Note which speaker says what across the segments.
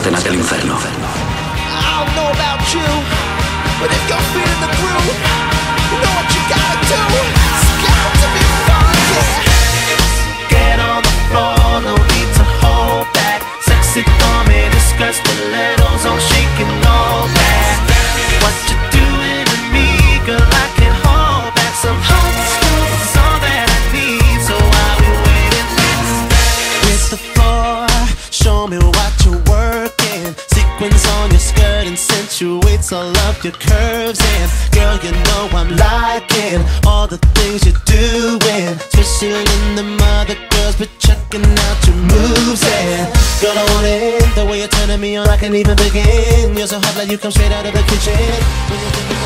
Speaker 1: scatenati all'inferno.
Speaker 2: I don't know about you, but if you're feeling the groove, you know what you gotta do. Scout to be funky. Get on the floor, no need to hold back. Sexy for me, discuss stilettos, all shaking all that. What you doing to me, girl? I can hold back. Some hot stuff is all that I need, so I'll be waiting. Hit the floor, show me what you're working. Sequins on your skirt accentuates all of your curves. And girl, you know I'm liking all the things you're doing, especially in the mother girls, but checking out your moves. And girl, I want it, the way you're turning me on, I can't even begin. You're so hot like you come straight out of the kitchen. When you're thinking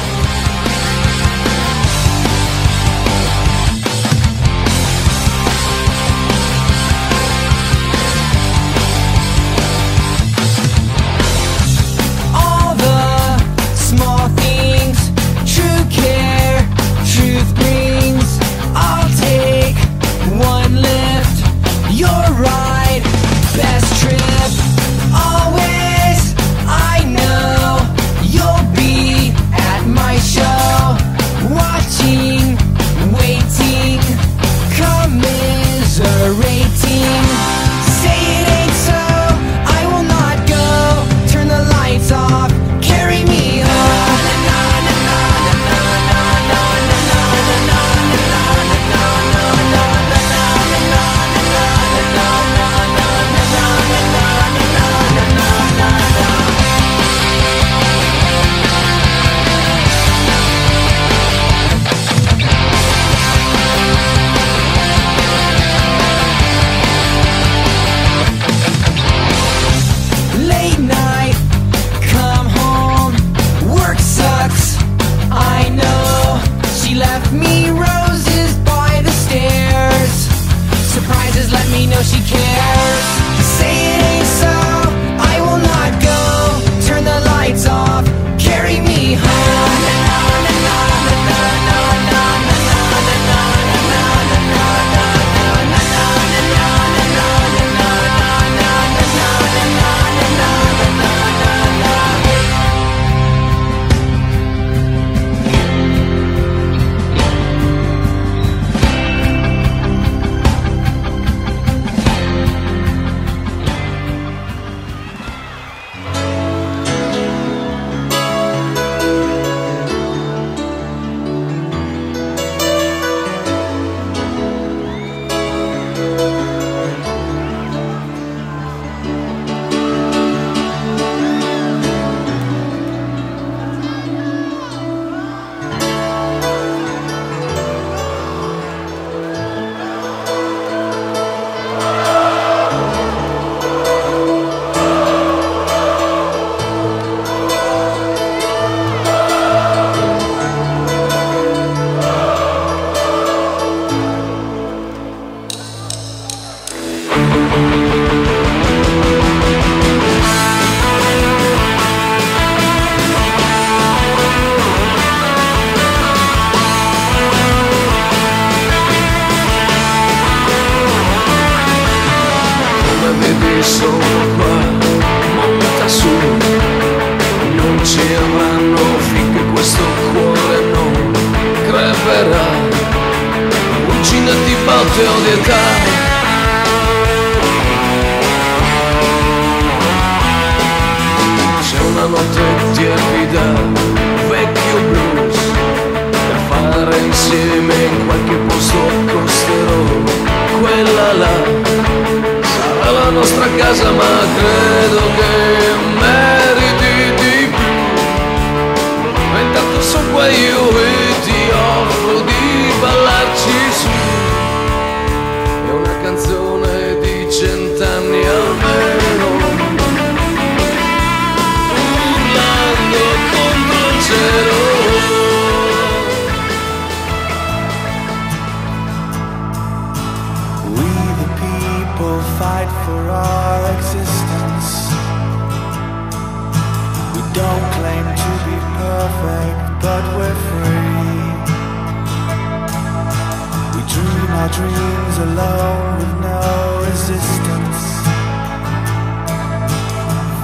Speaker 2: our dreams alone with no resistance.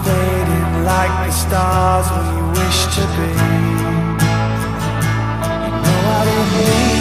Speaker 2: Fade like stars when you wish to be. You know I didn't mean